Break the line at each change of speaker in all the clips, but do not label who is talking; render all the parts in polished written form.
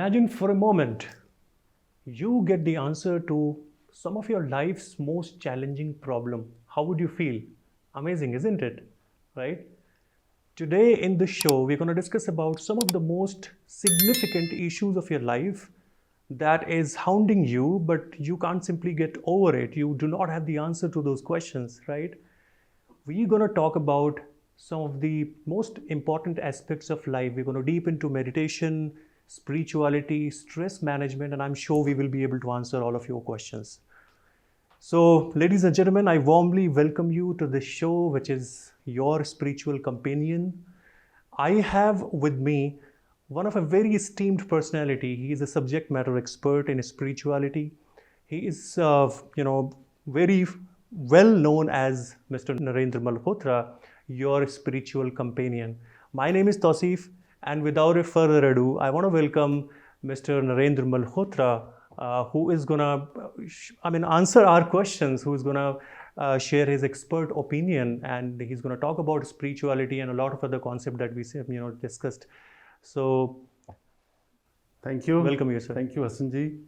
Imagine for a moment you get the answer to some of your life's most challenging problem. How would you feel? Amazing, isn't it? Right? Today in this show, we're going to discuss about some of the most significant issues of your life that is hounding you, but you can't simply get over it. You do not have the answer to those questions, right? We're going to talk about some of the most important aspects of life. We're going to deep into meditation, spirituality, stress management, and I'm sure we will be able to answer all of your questions. So, ladies and gentlemen, I warmly welcome you to this show, which is your spiritual companion. I have with me one of a very esteemed personality. He is a subject matter expert in spirituality. He is, very well known as Mr. Narendra Malhotra, your spiritual companion. My name is Tausif, and without a further ado, I want to welcome Mr. Narendra Malhotra, who is gonna, answer our questions. Who is gonna share his expert opinion, and he's gonna talk about spirituality and a lot of other concepts that we discussed. So,
thank you.
Welcome you, sir.
Thank you, Hassanji.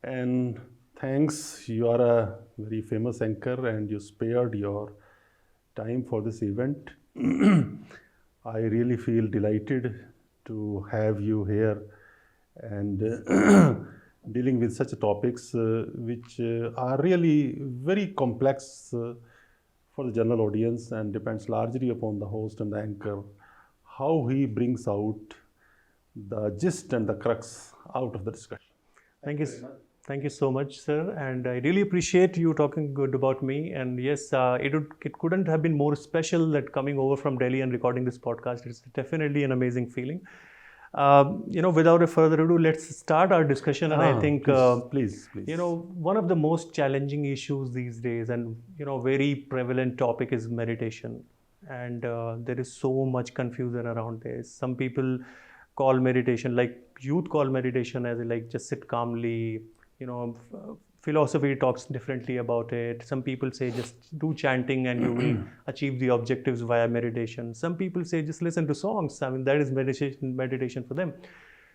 And thanks. You are a very famous anchor, and you spared your time for this event. I really feel delighted to have you here and dealing with such topics which are really very complex for the general audience and depends largely upon the host and the anchor, how he brings out the gist and the crux out of the discussion.
Thank you so much, sir. And I really appreciate you talking good about me. And yes, it couldn't have been more special that coming over from Delhi and recording this podcast. It's definitely an amazing feeling. Without a further ado, let's start our discussion. And I think,
please.
One of the most challenging issues these days and, very prevalent topic is meditation. And there is so much confusion around this. Some people call meditation, like youth call meditation as like just sit calmly. Philosophy talks differently about it. Some people say just do chanting and you will achieve the objectives via meditation. Some people say just listen to songs. That is meditation for them.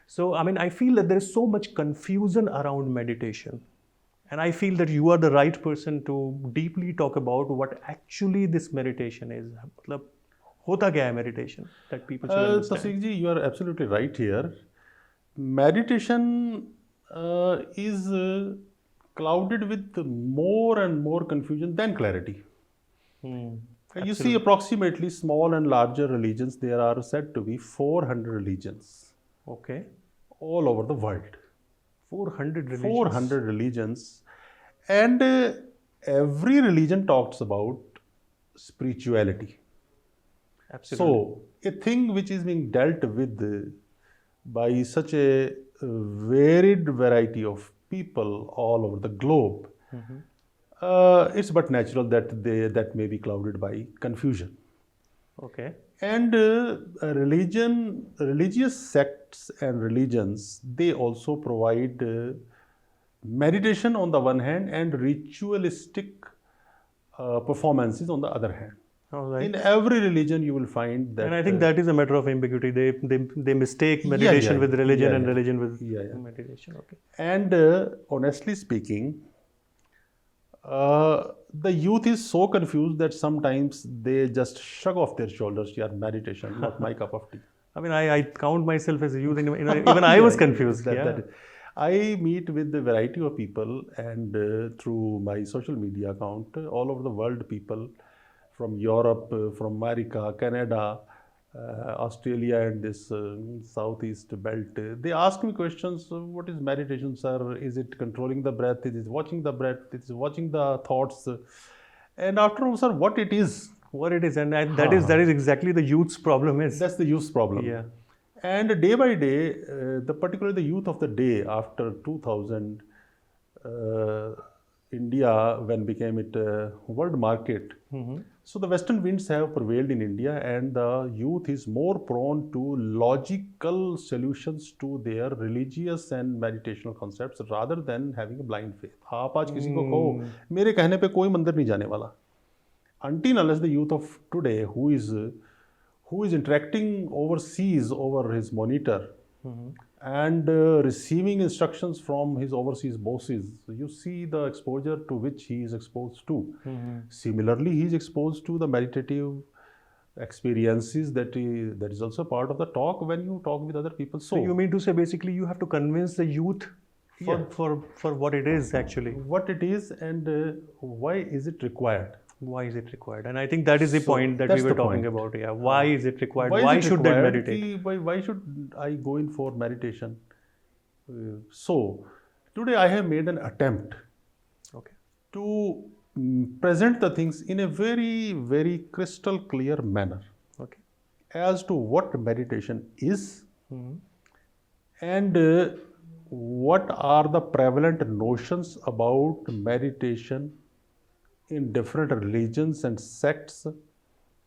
So, I feel that there is so much confusion around meditation. And I feel that you are the right person to deeply talk about what actually this meditation is. Hota kya hai meditation that people should understand?
Tausif ji, you are absolutely right here. Meditation is clouded with more and more confusion than clarity. You see, approximately small and larger religions, there are said to be 400 religions.
Okay.
All over the world.
400 religions.
400 religions. And every religion talks about spirituality.
Absolutely.
So, a thing which is being dealt with by such a varied variety of people all over the globe, it's but natural that that may be clouded by confusion.
Okay.
And religious sects and religions, they also provide meditation on the one hand and ritualistic performances on the other hand.
All right.
In every religion, you will find that.
And I think that is a matter of ambiguity. They mistake meditation with religion and religion with meditation. Okay.
And honestly speaking, the youth is so confused that sometimes they just shrug off their shoulders. Yeah, meditation, not my cup of tea.
I count myself as a youth. Even I was confused.
I meet with a variety of people, and through my social media account, all over the world, people from Europe, from America, Canada, Australia and this southeast belt. They ask me questions, what is meditation, sir? Is it controlling the breath? Is it watching the breath? Is it watching the thoughts? And after all, sir, what it is?
What it is, and that is exactly the youth's problem is.
That's the youth's problem.
Yeah.
And day by day, particularly the youth of the day after 2000, India, when became it a world market, so the Western winds have prevailed in India, and the youth is more prone to logical solutions to their religious and meditational concepts rather than having a blind faith. आप आज किसी को कहो मेरे कहने पे कोई मंदिर नहीं जाने वाला. Until unless the youth of today, who is interacting overseas over his monitor, and receiving instructions from his overseas bosses. You see the exposure to which he is exposed to. Similarly, he is exposed to the meditative experiences that is also part of the talk when you talk with other people.
So you mean to say basically you have to convince the youth for,
Yeah.
for what it is actually.
What it is and why is it required?
Why is it required? And I think that is the
So,
point that we
that's
were
the
talking
point.
about. Yeah. Why is it required?
Why is
Why
it
should they
required?
meditate?
Why should I go in for meditation? So, today I have made an attempt
Okay.
to present the things in a very, very crystal clear manner
Okay.
as to what meditation is and what are the prevalent notions about meditation in different religions and sects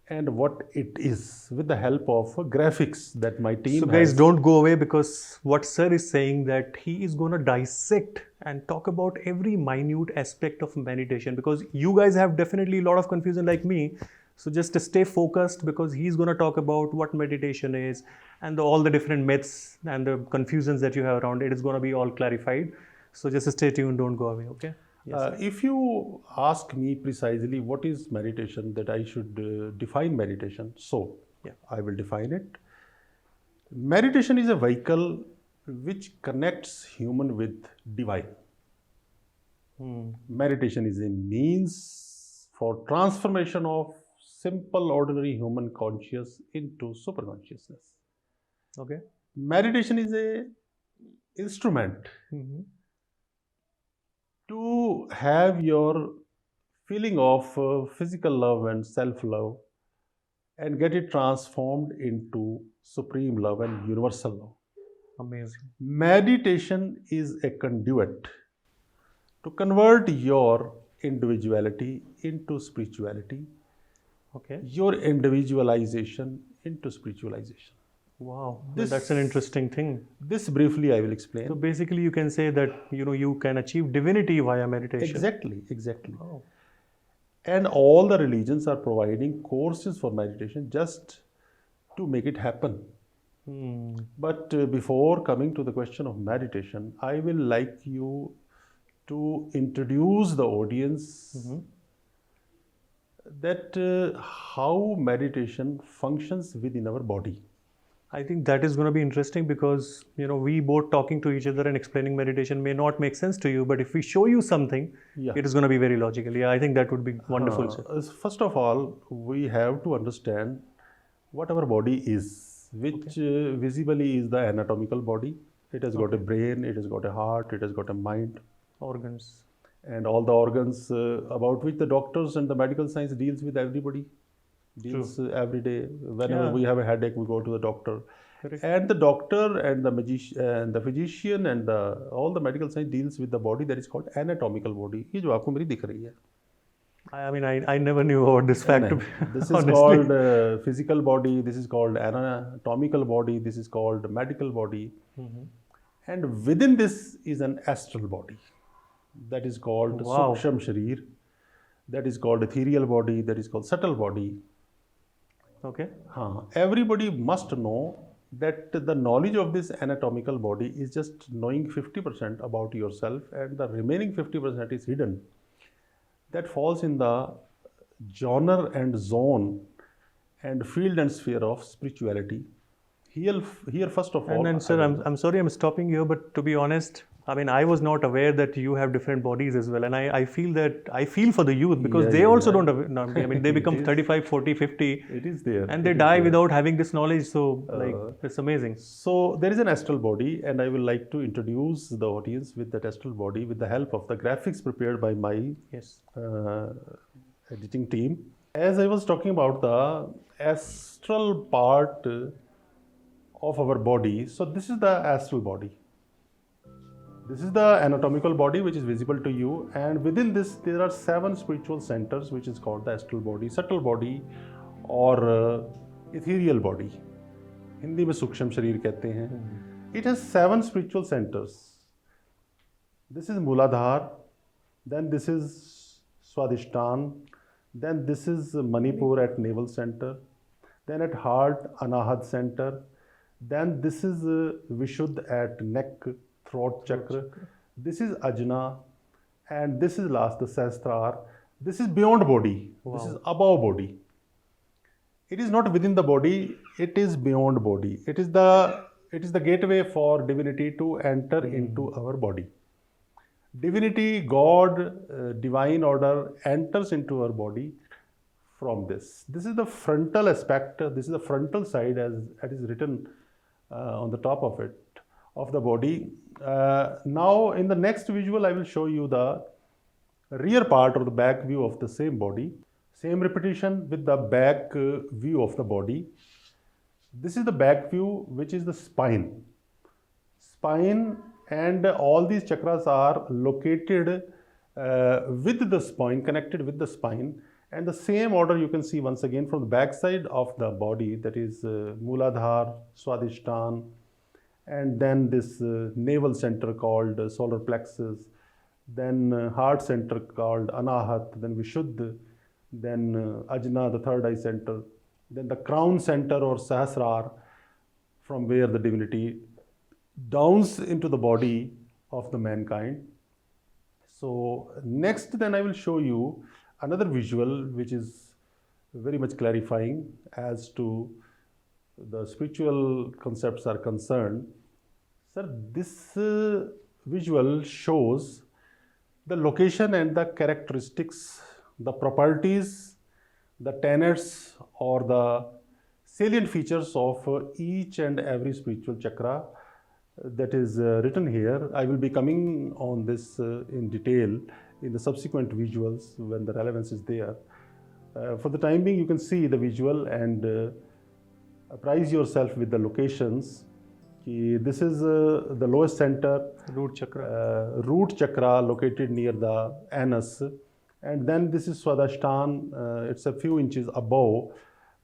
and what it is, with the help of graphics that my team
So guys,
has.
don't go away, because what sir is saying that he is going to dissect and talk about every minute aspect of meditation, because you guys have definitely a lot of confusion like me. So just stay focused, because he's going to talk about what meditation is and all the different myths and the confusions that you have around it is going to be all clarified. So just stay tuned, don't go away, okay? Yes, sir.
If you ask me precisely what is meditation, that I should define meditation, so
Yeah.
I will define it. Meditation is a vehicle which connects human with divine. Meditation is a means for transformation of simple ordinary human conscious into super consciousness.
Okay.
Meditation is a instrument to have your feeling of physical love and self-love and get it transformed into supreme love and universal love.
Amazing.
Meditation is a conduit to convert your individuality into spirituality,
Okay.
your individualization into spiritualization.
Wow.
This-
That's an interesting thing.
This briefly I will explain.
So basically you can say that you can achieve divinity via meditation.
Exactly.
Oh.
And all the religions are providing courses for meditation just to make it happen. But before coming to the question of meditation, I will like you to introduce the audience that how meditation functions within our body.
I think that is going to be interesting, because we both talking to each other and explaining meditation may not make sense to you, but if we show you something,
Yeah.
it is going to be very logical. Yeah, I think that would be wonderful, sir.
First of all, we have to understand what our body is, which visibly is the anatomical body. It has got a brain, it has got a heart, it has got a mind,
Organs.
and all the organs about which the doctors and the medical science deals with everybody. Deals every day. Whenever we have a headache, we go to the doctor.
Correct.
And the doctor and the the physician and all the medical science deals with the body that is called anatomical body. ये जो आपको मेरी दिख रही है.
I mean, I never knew about this fact. To be
This is
honestly.
called physical body. This is called anatomical body. This is called medical body. And within this is an astral body. That is called
Wow.
Suksham Sharir. That is called ethereal body. That is called subtle body.
Okay.
Everybody must know that the knowledge of this anatomical body is just knowing 50% about yourself, and the remaining 50% is hidden. That falls in the genre and zone and field and sphere of spirituality. Here first of all.
And then, sir, I'm sorry I'm stopping you, but to be honest, I mean, I was not aware that you have different bodies as well. And I feel for the youth, because they also don't have, no, I mean, they become 35, 40, 50.
It is there.
And they die without having this knowledge. So, like, it's amazing.
So there is an astral body, and I will like to introduce the audience with that astral body with the help of the graphics prepared by my
Yes.
editing team. As I was talking about the astral part of our body, so this is the astral body. This is the anatomical body which is visible to you, and within this there are 7 spiritual centers which is called the astral body, subtle body or ethereal body. Hindi में सूक्ष्म शरीर कहते हैं. It has 7 spiritual centers. This is Muladhar, then this is Swadhisthana, then this is Manipur at navel center, then at heart Anahad center, Then this is Vishuddha at neck, throat chakra. This is Ajna, and this is last, the Sahasrara. This is beyond body. This is above body. It is not within the body, it is beyond body. It is the gateway for divinity to enter into our body. Divinity, God, divine order enters into our body from this. This is the frontal aspect, this is the frontal side as it is written on the top of it, of the body. Now in the next visual I will show you the rear part or the back view of the same body. Same repetition with the back view of the body. This is the back view, which is the spine. Spine and all these chakras are located with the spine, connected with the spine. And the same order you can see once again from the back side of the body, that is Mooladhara, Swadhisthana, and then this navel center called solar plexus, then heart center called Anahat, then Vishuddha, then Ajna, the third eye center, then the crown center or Sahasrara, from where the divinity downs into the body of the mankind. So next then I will show you another visual which is very much clarifying as to the spiritual concepts are concerned. Sir, this visual shows the location and the characteristics, the properties, the tenets or the salient features of each and every spiritual chakra that is written here. I will be coming on this in detail in the subsequent visuals when the relevance is there. For the time being, you can see the visual and apprise yourself with the locations. This is the lowest center,
Root chakra.
root chakra located near the anus, and then this is Swadhisthana, it's a few inches above.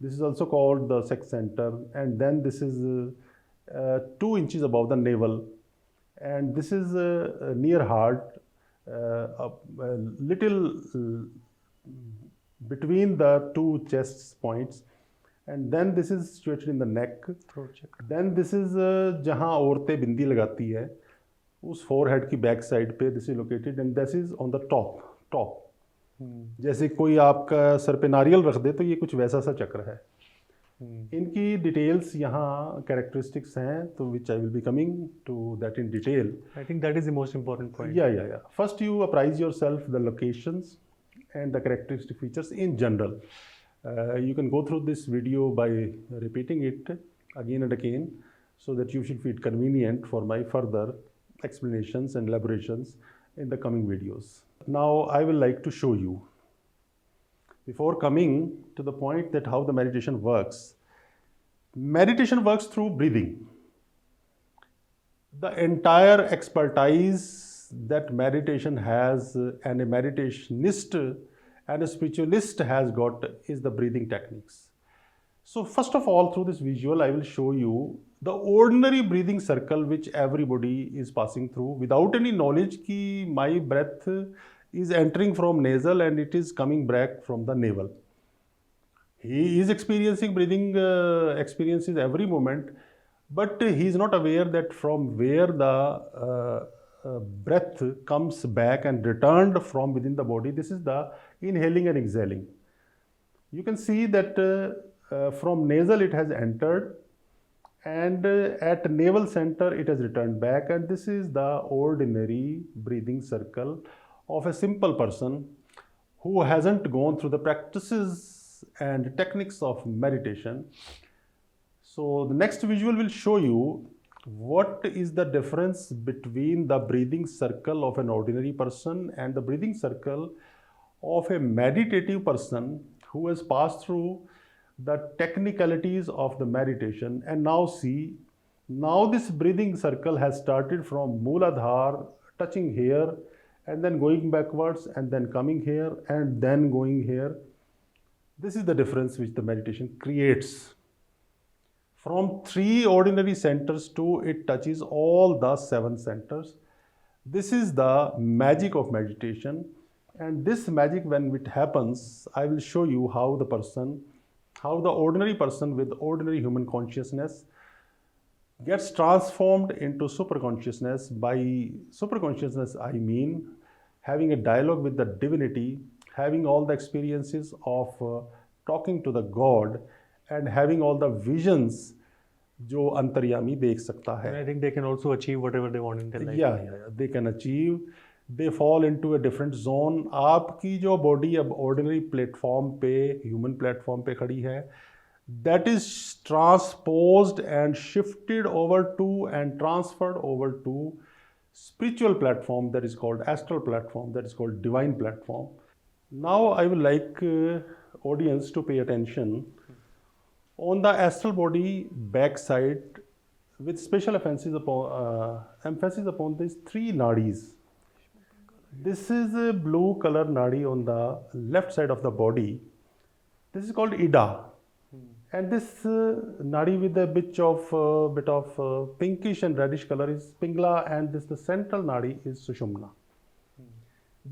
This is also called the sex center, and then this is 2 inches above the navel, and this is near heart, a little between the two chest points, and then this is situated in the neck.
Throat chakra.
Then this is जहाँ औरतें बिंदी लगाती है उस forehead की back side पे this is located, and this is on the top. जैसे कोई आपका सर पे नारियल रख दे तो ये कुछ वैसा सा चक्र है. इनकी डिटेल्स यहाँ characteristics हैं, तो which I will be coming to that in detail.
I think that is the most important point.
Yeah. First you apprise yourself the locations and the characteristic features in general. You can go through this video by repeating it again and again so that you should feel convenient for my further explanations and elaborations in the coming videos. Now I will like to show you, before coming to the point that how the meditation works. Meditation works through breathing. The entire expertise that meditation has and a meditationist and a spiritualist has got is the breathing techniques. So first of all, through this visual, I will show you the ordinary breathing circle which everybody is passing through without any knowledge कि my breath is entering from nasal and it is coming back from the navel. He is experiencing breathing experiences every moment, but he is not aware that from where the breath comes back and returned from within the body. This is the inhaling and exhaling. You can see that from nasal it has entered, and at navel center it has returned back, and this is the ordinary breathing circle of a simple person who hasn't gone through the practices and techniques of meditation. So the next visual will show you what is the difference between the breathing circle of an ordinary person and the breathing circle of a meditative person who has passed through the technicalities of the meditation. And now see, now this breathing circle has started from Mooladhara, touching here, and then going backwards, and then coming here, and then going here. This is the difference which the meditation creates. From 3 ordinary centers to it touches all the 7 centers. This is the magic of meditation, and this magic, when it happens, I will show you how the ordinary person with ordinary human consciousness gets transformed into superconsciousness. By superconsciousness, I mean having a dialogue with the divinity, having all the experiences of talking to the God, and having all the visions जो अंतर्यामी देख सकता है.
And I think they can also achieve whatever they want in their life.
Yeah, they can achieve. They fall into a different zone. आपकी जो body अब ordinary platform पे, human platform पे खड़ी है, that is transposed and shifted over to and transferred over to spiritual platform, that is called astral platform, that is called divine platform. Now I would like audience to pay attention. On the astral body backside, with special emphasis upon these three nadis. This is a blue color nadi on the left side of the body. This is called Ida. And this nadi with a bit of pinkish and reddish color is Pingla, and this the central nadi is Sushumna.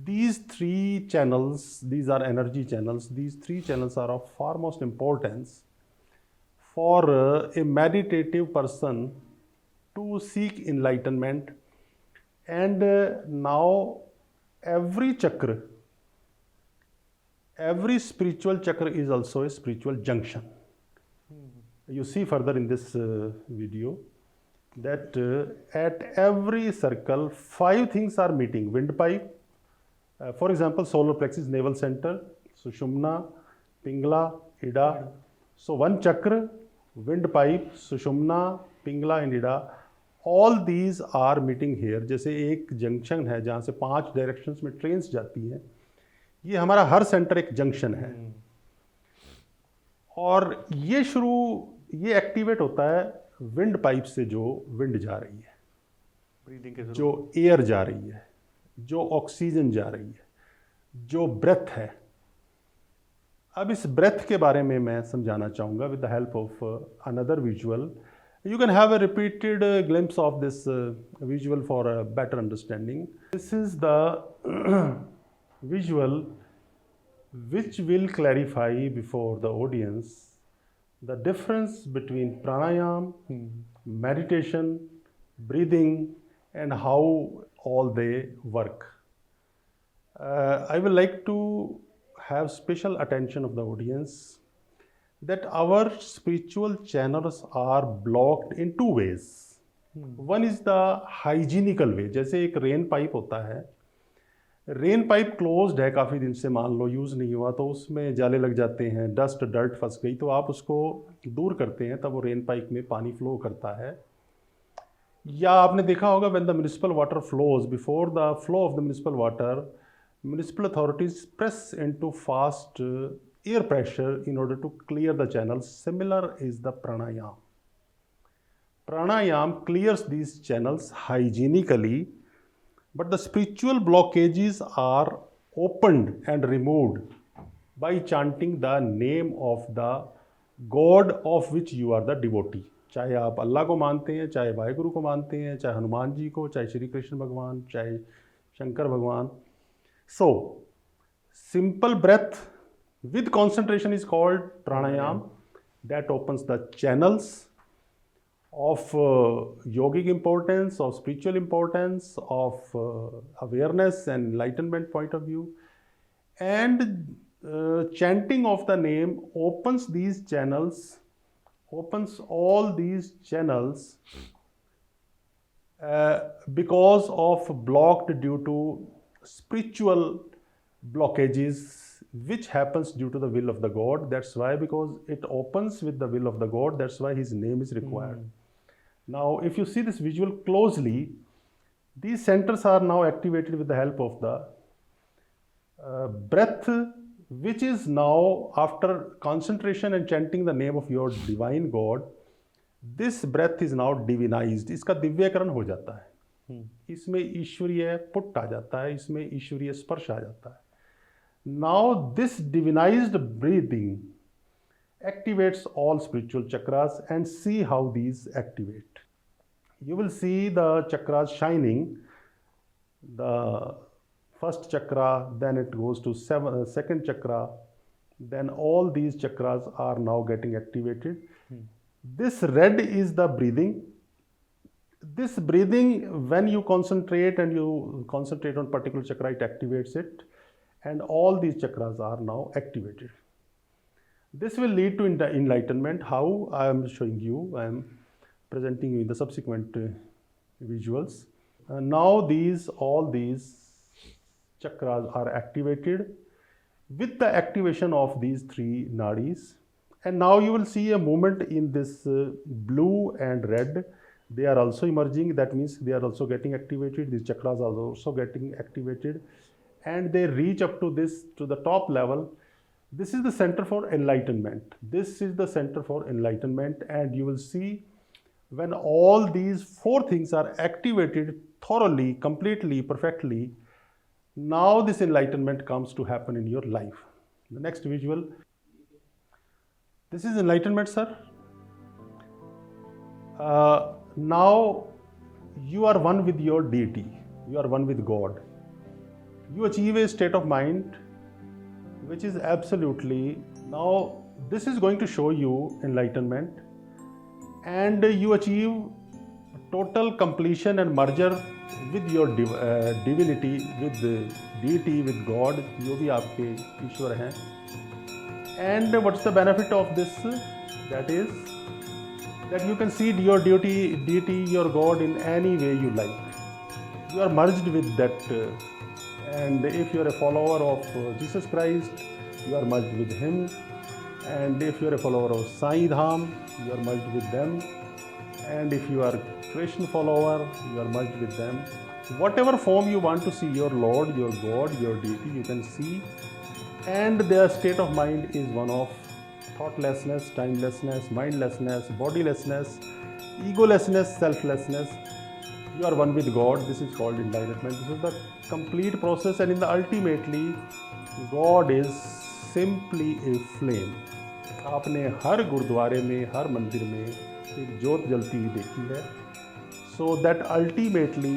These three channels, these are energy channels. These three channels are of foremost importance for a meditative person to seek enlightenment. And now every chakra, every spiritual chakra is also a spiritual junction. You see further in this video that at every circle 5 things are meeting. Windpipe, for example, solar plexus, navel center, Sushumna, Pingla, Ida. So one chakra, windpipe, Sushumna, Pingla and Ida, all these are meeting here. जैसे एक junction है जहाँ से 5 directions में trains जाती हैं, ये हमारा हर सेंटर एक जंक्शन है. और ये एक्टिवेट होता है विंड पाइप से, जो विंड जा रही है,
ब्रीदिंग के
जो एयर जा रही है, जो ऑक्सीजन जा रही है, जो ब्रेथ है. अब इस ब्रेथ के बारे में मैं समझाना चाहूँगा with the help of another visual. You can have a repeated glimpse of this visual for a better understanding. This is the visual which will clarify before the audience the difference between pranayam, meditation, breathing, and how all they work. I would like to have special attention of the audience that our spiritual channels are blocked in 2 ways. One is the hygienical way. जैसे एक rain pipe होता है, rain pipe closed है काफ़ी दिन से, मान लो use नहीं हुआ, तो उसमें जाले लग जाते हैं, डस्ट डर्ट फंस गई, तो आप उसको दूर करते हैं, तब वो रेन पाइप में पानी फ्लो करता है. या आपने देखा होगा when the municipal water flows, before the flow of the municipal water, municipal authorities press into fast air pressure in order to clear the channels. Similar is the pranayam. Pranayam clears these channels hygienically, but the spiritual blockages are opened and removed by chanting the name of the God of which you are the devotee. चाहे आप अल्लाह को मानते हैं, चाहे वाहिगुरु को मानते हैं, चाहे हनुमान जी को, चाहे श्री कृष्ण भगवान, चाहे शंकर भगवान. So, simple breath with concentration is called pranayam. That opens the channels of yogic importance, of spiritual importance, of awareness and enlightenment point of view. And chanting of the name opens these channels, opens all these channels because of blocked due to spiritual blockages, which happens due to the will of the God. That's why, because it opens with the will of the God, that's why his name is required. Now, if you see this visual closely, these centers are now activated with the help of the breath, which is now, after concentration and chanting the name of your divine God, this breath is now divinized. इसका दिव्यकरण हो जाता है, इसमें ईश्वरीय put आ जाता है, इसमें ईश्वरीय स्पर्श आ जाता है. Now this divinized breathing activates all spiritual chakras, and see how these activate. You will see the chakras shining. The first chakra, then it goes to second chakra, then all these chakras are now getting activated. This red is the breathing, This breathing, when you concentrate and you concentrate on particular chakra, it activates it, and all these chakras are now activated. This will lead to enlightenment. How? I am showing you, I am presenting you in the subsequent visuals. Now all these chakras are activated with the activation of these three nadis. And now you will see a movement in this blue and red. They are also emerging. That means they are also getting activated. These chakras are also getting activated, and they reach up to the top level. This is the center for enlightenment. This is the center for enlightenment, and you will see when all these four things are activated thoroughly, completely, perfectly, now this enlightenment comes to happen in your life. The next visual. This is enlightenment, sir. Now you are one with your deity. You are one with God. You achieve a state of mind which is absolutely, now this is going to show you enlightenment, and you achieve total completion and merger with your divinity, with the deity, with God, जो भी आपके ईश्वर हैं. And what's the benefit of this? That is that you can see your deity, your God in any way you like. You are merged with that. And if you are a follower of Jesus Christ, you are merged with Him. And if you are a follower of Sai Dham, you are merged with them. And if you are a Krishna follower, you are merged with them. Whatever form you want to see your Lord, your God, your deity, you can see. And their state of mind is one of thoughtlessness, timelessness, mindlessness, bodilessness, egolessness, selflessness. You are one with God. This is called enlightenment. This is the complete process, and in the ultimately, God is simply a flame. आपने हर गुरुद्वारे में, हर मंदिर में एक ज्योत जलती हुई देखी है. So that ultimately,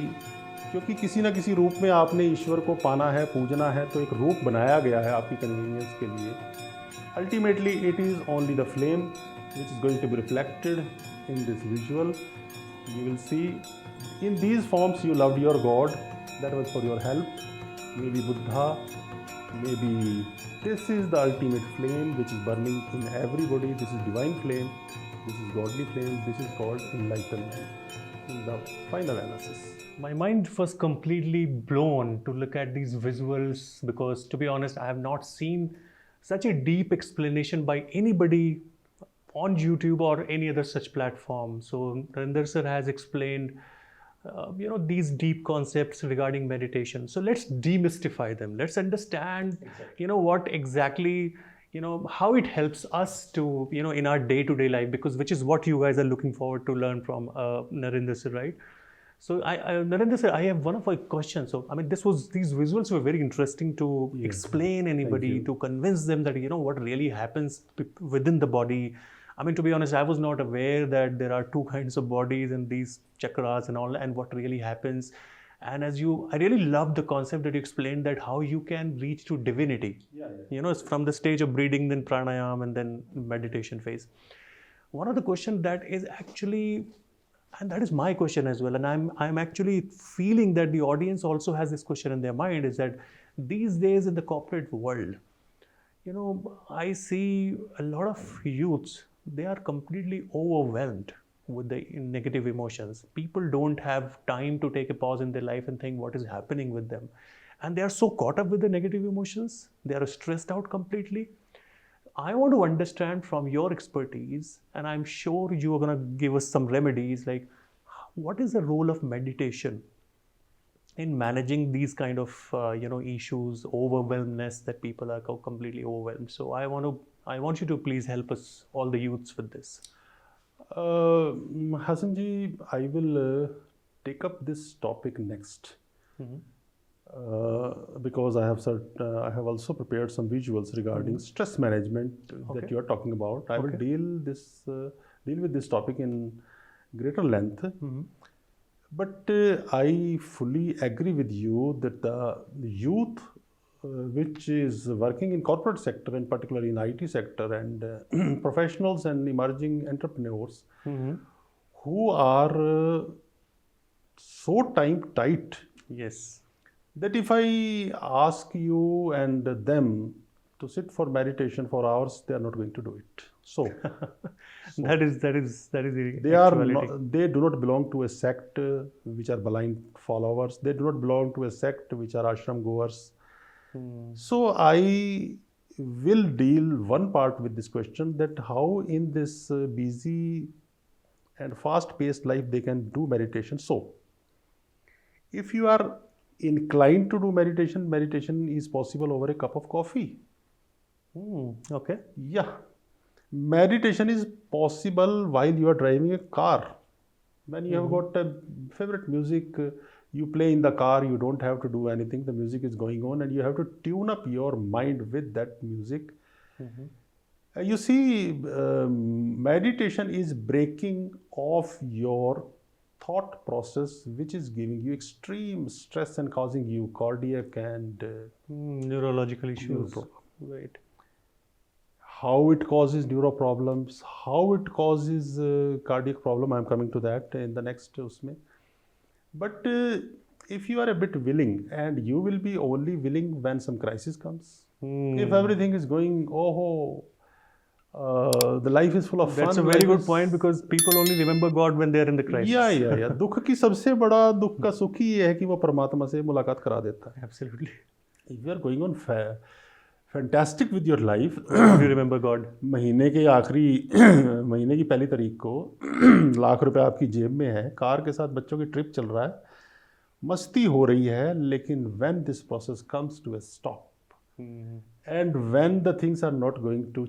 क्योंकि किसी न किसी रूप में आपने ईश्वर को पाना है, पूजना है, तो एक रूप बनाया गया है आपकी कन्वीनियंस के लिए. Ultimately, it is only the flame which is going to be reflected in this visual. You will see in these forms you loved your God. That was for your help. Maybe Buddha. Maybe this is the ultimate flame which is burning in everybody. This is divine flame. This is godly flame. This is called enlightenment in the final analysis.
My mind was completely blown to look at these visuals because, to be honest, I have not seen such a deep explanation by anybody on YouTube or any other such platform. So Narendra sir has explained, these deep concepts regarding meditation. So let's demystify them. Let's understand, what exactly, how it helps us to, in our day-to-day life, because which is what you guys are looking forward to learn from Narendra sir, right? So Narendra sir, I have one of my questions. So I mean, these visuals were very interesting to explain anybody, to convince them that what really happens within the body. I mean, to be honest, I was not aware that there are two kinds of bodies and these chakras and all, and what really happens. And I really love the concept that you explained, that how you can reach to divinity. It's from the stage of breathing, then pranayam, and then meditation phase. One of the questions that is actually, and that is my question as well, and I'm actually feeling that the audience also has this question in their mind, is that these days in the corporate world, I see a lot of youths, they are completely overwhelmed with the negative emotions. People don't have time to take a pause in their life and think what is happening with them. And they are so caught up with the negative emotions, they are stressed out completely. I want to understand from your expertise, and I'm sure you are going to give us some remedies, like what is the role of meditation in managing these kind of issues, overwhelmness, that people are completely overwhelmed. So I want you to please help us, all the youths, with this.
Hasanji, I will take up this topic next. Because I have also prepared some visuals regarding stress management that you are talking about. I will deal with this topic in greater length. But I fully agree with you that the youth which is working in corporate sector, and particularly in IT sector, and professionals and emerging entrepreneurs who are so time tight
Yes.
that if I ask you and them to sit for meditation for hours, they are not going to do it. So
That is
they
the
are
actuality.
not, they do not belong to a sect which are blind followers. They do not belong to a sect which are ashram goers.
Hmm.
So I will deal one part with this question, that how in this busy and fast paced life they can do meditation. So if you are inclined to do meditation, meditation is possible over a cup of coffee.
Okay.
Yeah, meditation is possible while you are driving a car. When you have got a favorite music, you play in the car, you don't have to do anything, the music is going on, and you have to tune up your mind with that music. You see, meditation is breaking off your thought process, which is giving you extreme stress and causing you cardiac and
Neurological
neural
issues.
problem.
Right.
How it causes neuro problems, how it causes cardiac problem, I'm coming to that in the next usme. But if you are a bit willing, and you will be only willing when some crisis comes. If everything is going, oh, the life is full of
That's a
fun,
very
life
good point,
is,
because people only remember God when they are in the crisis.
या दुख की सबसे बड़ा दुख का सुख ही ये है कि वो परमात्मा से मुलाकात करा देता है.
Absolutely.
If you are going on fantastic with your life,
When would you remember God?
महीने के आखिरी महीने की पहली तारीख को लाख रुपए आपकी जेब में है, कार के साथ बच्चों की ट्रिप चल रहा है, मस्ती हो रही है, लेकिन when this process comes to a stop and when the things are not going to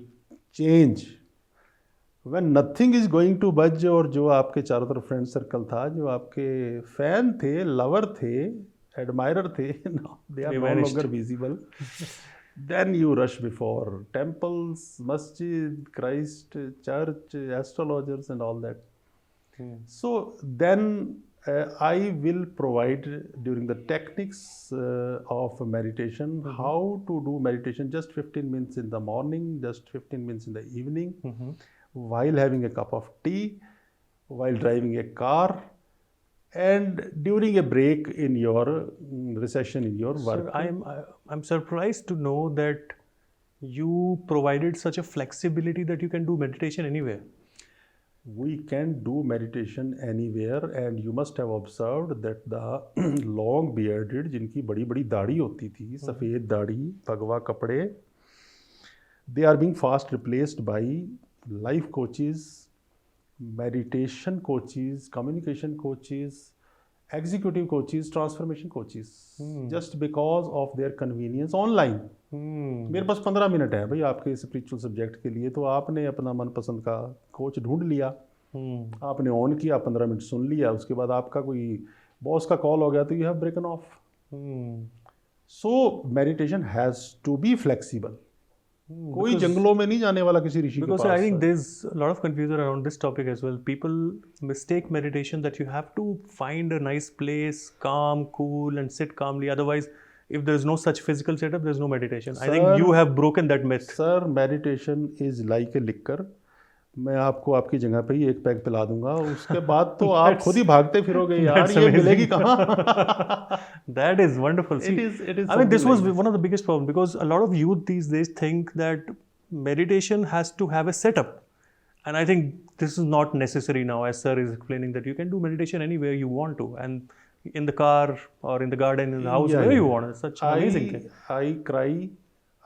change, when nothing is going to budge, और जो आपके चारों तरफ फ्रेंड सर्कल था, जो आपके फैन थे, लवर थे, एडमायरर थे, now they are
They
no
vanished.
longer visible. Then you rush before temples, masjid, Christ, church, astrologers, and all that. So then I will provide during the techniques of meditation, how to do meditation, just 15 minutes in the morning, just 15 minutes in the evening, while having a cup of tea, while driving a car, and during a break in your recession in your work.
Sir, I'm surprised to know that you provided such a flexibility that you can do meditation anywhere.
We can do meditation anywhere, and you must have observed that the long bearded, जिनकी बड़ी बड़ी दाढ़ी होती थी, सफ़ेद दाढ़ी, भगवा कपड़े, they are being fast replaced by life coaches, meditation coaches, communication coaches, executive coaches, transformation coaches, just because of their convenience online. मेरे पास 15 मिनट है भाई आपके स्पिरिचुअल सब्जेक्ट के लिए, तो आपने अपना मनपसंद का कोच ढूंढ लिया, आपने ऑन किया, 15 मिनट सुन लिया, उसके बाद आपका कोई बॉस का कॉल हो गया, तो you have broken off. So meditation has to be flexible. कोई जंगलों में नहीं जाने वाला किसी ऋषि के पास.
Because I think there's a lot of confusion around this topic as well. People mistake meditation that you have to find a nice place, calm, cool, and sit calmly. Otherwise, if there's no such physical setup, there's no meditation. I think you have broken that myth.
Sir, meditation is like a liquor. मैं आपको आपकी जगह पे ही एक pack पिला दूंगा, उसके बाद तो आप खुद ही भागते फिरोगे यार, ये मिलेगी कहाँ.
That is wonderful. See,
it is
I mean, this was
something like
one of the biggest problems, because a lot of youth these days think that meditation has to have a setup. And I think this is not necessary now, as sir is explaining that you can do meditation anywhere you want to, and in the car or in the garden, in the house, wherever you want. It's such an amazing thing.
I cry,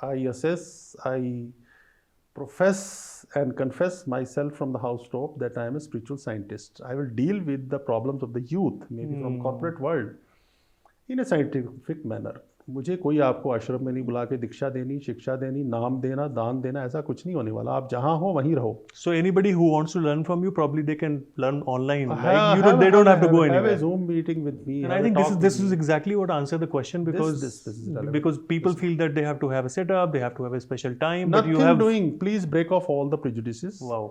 I assess, I profess and confess myself from the housetop that I am a spiritual scientist. I will deal with the problems of the youth, maybe from corporate world, in a scientific manner. मुझे कोई आपको आश्रम में नहीं बुला के दीक्षा देनी, शिक्षा देनी, नाम देना, दान देना, ऐसा कुछ नहीं होने वाला. आप जहाँ हो वहीं रहो.
So anybody who wants to learn from you, probably they can learn online. Like they don't have to go anywhere.
Have a Zoom meeting with me.
And I think this is exactly what answered the question, because
this is relevant.
because people feel that they have to have a setup, they have to have a special time.
Nothing
but you have
doing. Please break off all the prejudices.
Wow.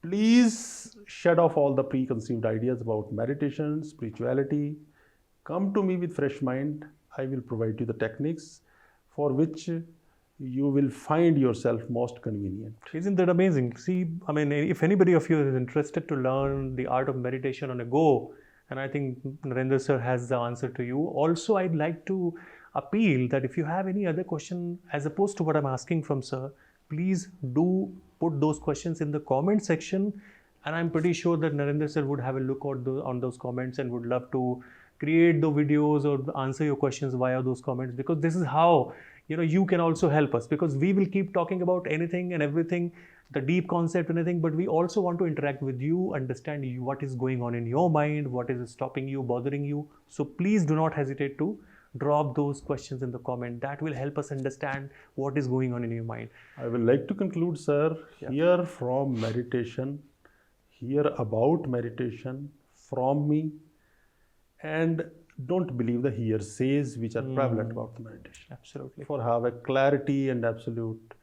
Please shed off all the preconceived ideas about meditation, spirituality. Come to me with fresh mind. I will provide you the techniques for which you will find yourself most convenient.
Isn't that amazing? See, I mean, if anybody of you is interested to learn the art of meditation on a go, And I think Narendra sir has the answer to you. Also, I'd like to appeal that if you have any other question as opposed to what I'm asking from sir, please do put those questions in the comment section. And I'm pretty sure that Narendra sir would have a look on those comments and would love to create the videos or answer your questions via those comments, because this is how you can also help us, because we will keep talking about anything and everything, the deep concept and anything, but we also want to interact with you, understand you, what is going on in your mind, what is stopping you, bothering you. So please do not hesitate to drop those questions in the comment. That will help us understand what is going on in your mind.
I would like to conclude, sir, here from meditation, hear about meditation from me, and don't believe the hearsays which are prevalent about the meditation.
Absolutely.
For have a clarity and absolute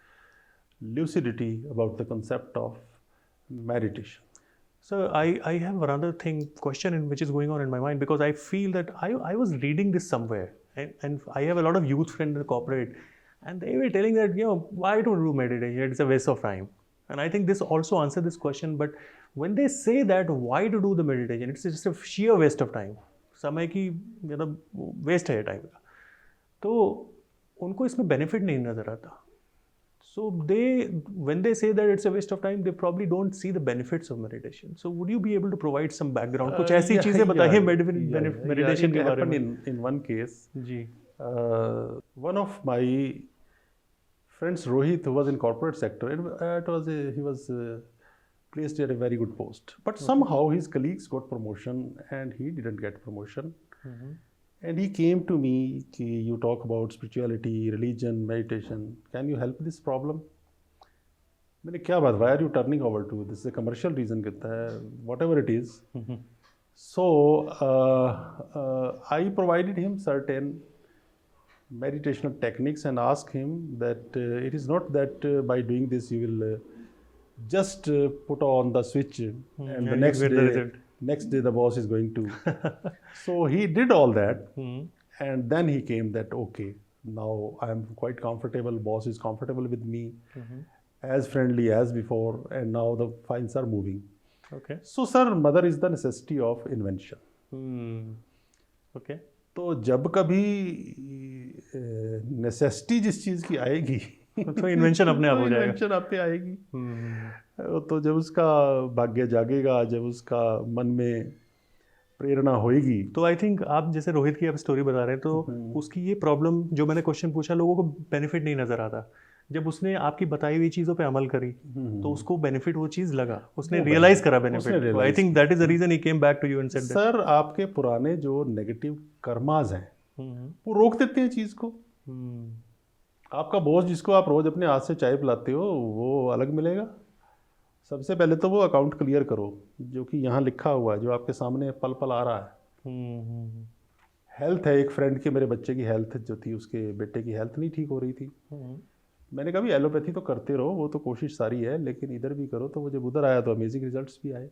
lucidity about the concept of meditation.
So I have another question which is going on in my mind, because I feel that I was reading this somewhere, and I have a lot of youth friends in the corporate, and they were telling that, why to do meditation? It's a waste of time. And I think this also answers this question. But when they say that why to do the meditation, it's just a sheer waste of time. समय की waste है time का, तो उनको इसमें benefit नहीं नजर आता. So when they say that it's a waste of time, they probably don't see the benefits of meditation. So would you be able to provide some background? कुछ ऐसी चीजें बताइए meditation के बारे में.
In one case,
ji.
One of my friends, Rohit, who was in corporate sector, he was placed at a very good post, but somehow his colleagues got promotion and he didn't get promotion. And he came to me, you talk about spirituality, religion, meditation, can you help this problem? मैंने क्या बात, why are you turning over to this? is a commercial reason कहता है, whatever it is. So I provided him certain meditational techniques and asked him that it is not that by doing this you will just put on the switch and the next day the boss is going to. So he did all that, and then he came that, okay, now I am quite comfortable, boss is comfortable with me, as friendly as before, and now the files are moving.
Okay.
So sir, mother is the necessity of invention.
Okay.
तो जब कभी necessity जिस चीज़ की आएगी
तो invention अपने आप हो जाएगा.
इन्वेंशन आप पे आएगी. तो जब उसका भाग्य जागेगा, जब उसका मन में प्रेरणा होएगी.
तो आई थिंक आप जैसे रोहित की आप स्टोरी बता रहे हैं, तो उसकी ये प्रॉब्लम जो मैंने क्वेश्चन पूछा, लोगों को बेनिफिट नहीं नजर आता. जब उसने आपकी बताई हुई चीज़ों पे अमल करी तो उसको बेनिफिट वो चीज़ लगा, उसने रियलाइज करा benefit. I think that is the reason he came back to you and said,
sir आपके पुराने जो नेगेटिव कर्मास हैं वो रोक देते हैं चीज़ को. आपका बॉस जिसको आप रोज अपने हाथ से चाय पिलाते हो वो अलग मिलेगा. सबसे पहले तो वो अकाउंट क्लियर करो जो कि यहाँ लिखा हुआ है, जो आपके सामने पल पल आ रहा है. हेल्थ है, एक फ्रेंड के, मेरे बच्चे की हेल्थ जो थी, उसके बेटे की हेल्थ नहीं ठीक हो रही थी. मैंने कहा भी एलोपैथी तो करते रहो, वो तो कोशिश सारी है, लेकिन इधर भी करो. तो वो जब उधर आया तो अमेजिंग रिजल्ट्स भी आए.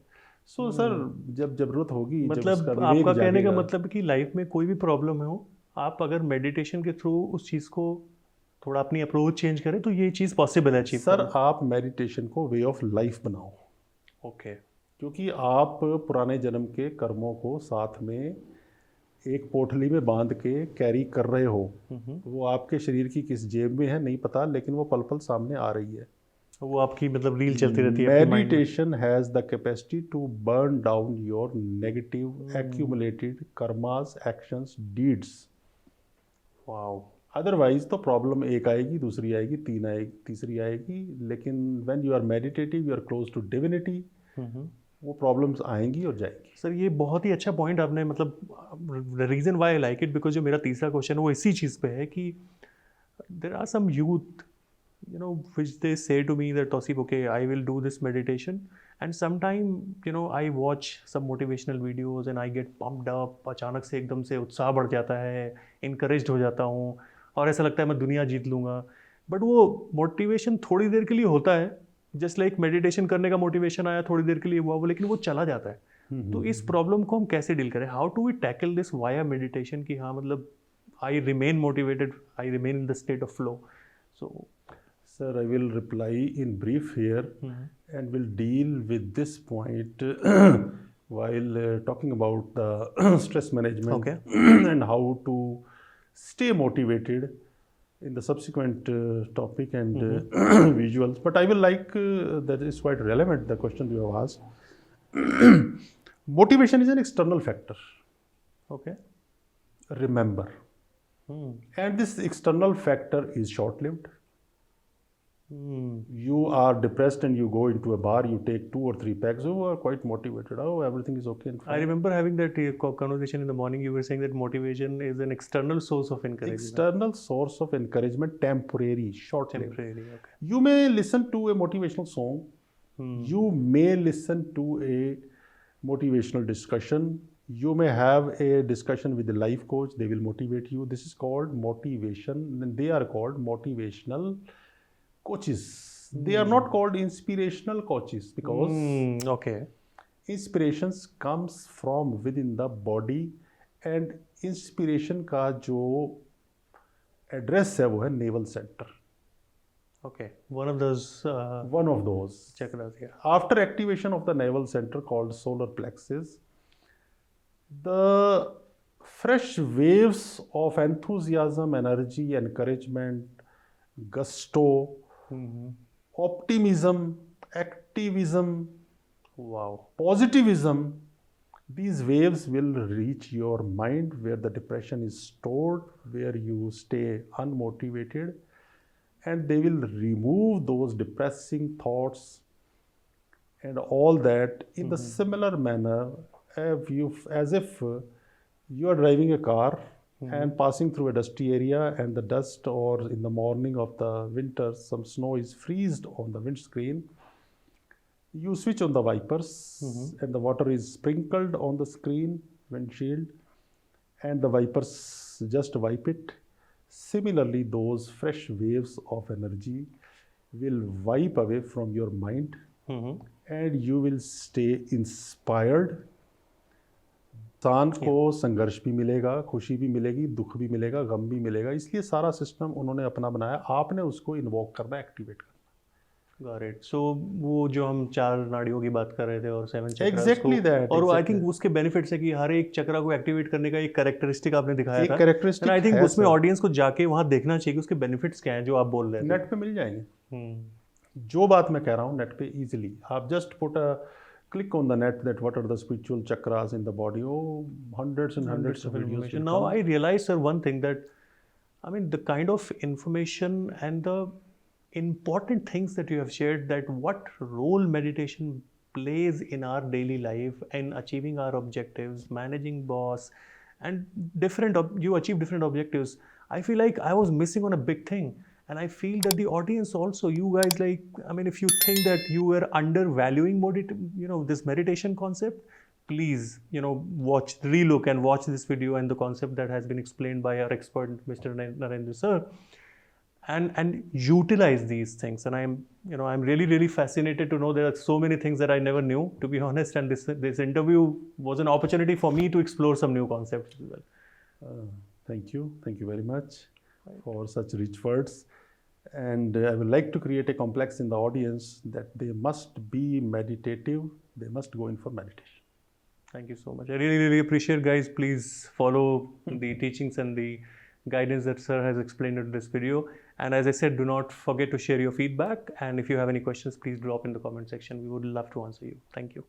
सो सर जब जरूरत होगी,
मतलब आपका कहने का मतलब कि लाइफ में कोई भी प्रॉब्लम हो, आप अगर मेडिटेशन के थ्रू उस चीज़ को थोड़ा अपनी अप्रोच चेंज करें तो ये चीज़ पॉसिबल है.
सर आप मेडिटेशन को वे ऑफ लाइफ बनाओ.
ओके.
क्योंकि आप पुराने जन्म के कर्मों को साथ में एक पोटली में बांध के कैरी कर रहे हो. वो आपके शरीर की किस जेब में है नहीं पता, लेकिन वो पल पल सामने आ रही है.
वो आपकी मतलब रील चलती रहती है.
Meditation has the capacity to burn down your negative accumulated karmas, actions, deeds.
Wow.
Otherwise तो प्रॉब्लम एक आएगी, दूसरी आएगी, तीन आएगी, तीसरी आएगी, लेकिन when you are meditative, you are close to divinity, वो प्रॉब्लम्स आएंगी और जाएंगी.
सर ये बहुत ही अच्छा पॉइंट आपने, मतलब reason why I like it, because जो मेरा तीसरा क्वेश्चन वो इसी चीज़ पे है कि there are some youth which they say to me that Tosif, okay, I will do this meditation, and sometime I watch some motivational videos and I get pumped up. अचानक से एकदम से उत्साह बढ़ जाता है, encouraged हो जाता हूँ और ऐसा लगता है मैं दुनिया जीत लूँगा. बट वो मोटिवेशन थोड़ी देर के लिए होता है, जस्ट लाइक मेडिटेशन करने का मोटिवेशन आया, थोड़ी देर के लिए हुआ वो, लेकिन वो चला जाता है. तो इस प्रॉब्लम को हम कैसे डील करें? How to we tackle this via meditation कि हाँ मतलब I remain motivated, I remain in the state of flow. So
Sir, I will reply in brief here and will deal with this point while talking about the stress management
Okay.
and how to stay motivated in the subsequent topic and visuals. But I will like that is quite relevant, the question you have asked. Motivation is an external factor,
Okay.
remember. And this external factor is short lived. You are depressed and you go into a bar, you take 2 or 3 packs, you are quite motivated. Oh, everything is okay and
I
fine.
remember having that conversation in the morning. You were saying that motivation is an external source of encouragement.
External source of encouragement, temporary, short lived.
Temporary. Okay.
You may listen to a motivational song, you may listen to a motivational discussion, you may have a discussion with a life coach, they will motivate you. This is called motivation, and they are called motivational coaches. They are not called inspirational coaches because
Okay.
inspirations comes from within the body, and inspiration का जो address है वो है naval centre.
Okay. One of those
One of those.
chakras. Yeah.
After activation of the navel center called solar plexus, the fresh waves of enthusiasm, energy, encouragement, gusto, optimism, activism,
Wow.
positivism, these waves will reach your mind where the depression is stored, where you stay unmotivated, and they will remove those depressing thoughts and all that in the similar manner as if you are driving a car and passing through a dusty area, and the dust, or in the morning of the winter some snow is freezed on the windscreen. You switch on the wipers and the water is sprinkled on the screen windshield, and the wipers just wipe it. Similarly, those fresh waves of energy will wipe away from your mind, and you will stay inspired. इंसान को संघर्ष भी मिलेगा, खुशी भी मिलेगी, दुख भी मिलेगा, गम भी मिलेगा, इसलिए सारा सिस्टम उन्होंने अपना बनाया, आपने उसको इन्वोक करना, एक्टिवेट करना.
Got it. So वो जो हम 4 नाड़ियों की बात कर रहे थे और 7 चक्रास
Exactly
को,
that,
और आई
exactly.
थिंक उसके बेनिफिट्स है कि हर एक चक्रा को एक्टिवेट करने का एक कैरेक्टरिस्टिक आपने दिखाया
एक
था.
characteristic
आई थिंक
है,
उसमें
sir.
ऑडियंस को जाके वहाँ देखना चाहिए कि उसके बेनिफिट्स क्या हैं जो आप बोल रहे थे.
नेट पे मिल जाएंगे. जो बात मैं कह रहा हूँ नेट पे इजीली, आप just put a click on the net that what are the spiritual chakras in the body. Oh, hundreds and hundreds of videos
information.
will
Now
come.
I realize, sir, one thing, that I mean the kind of information and the important things that you have shared, that what role meditation plays in our daily life and achieving our objectives, managing boss, and you achieve different objectives. I feel like I was missing on a big thing, and I feel that the audience also, you guys, like, I mean, if you think that you were undervaluing this meditation concept, please, relook and watch this video and the concept that has been explained by our expert, Mr. Narendra sir, and utilize these things. And I'm really fascinated to know there are so many things that I never knew, to be honest, and this interview was an opportunity for me to explore some new concepts as well.
Thank you very much for such rich words. And I would like to create a complex in the audience that they must be meditative, they must go in for meditation.
Thank you so much. I really appreciate, guys. Please follow the teachings and the guidance that sir has explained in this video. And as I said, do not forget to share your feedback. And if you have any questions, please drop in the comment section. We would love to answer you. Thank you.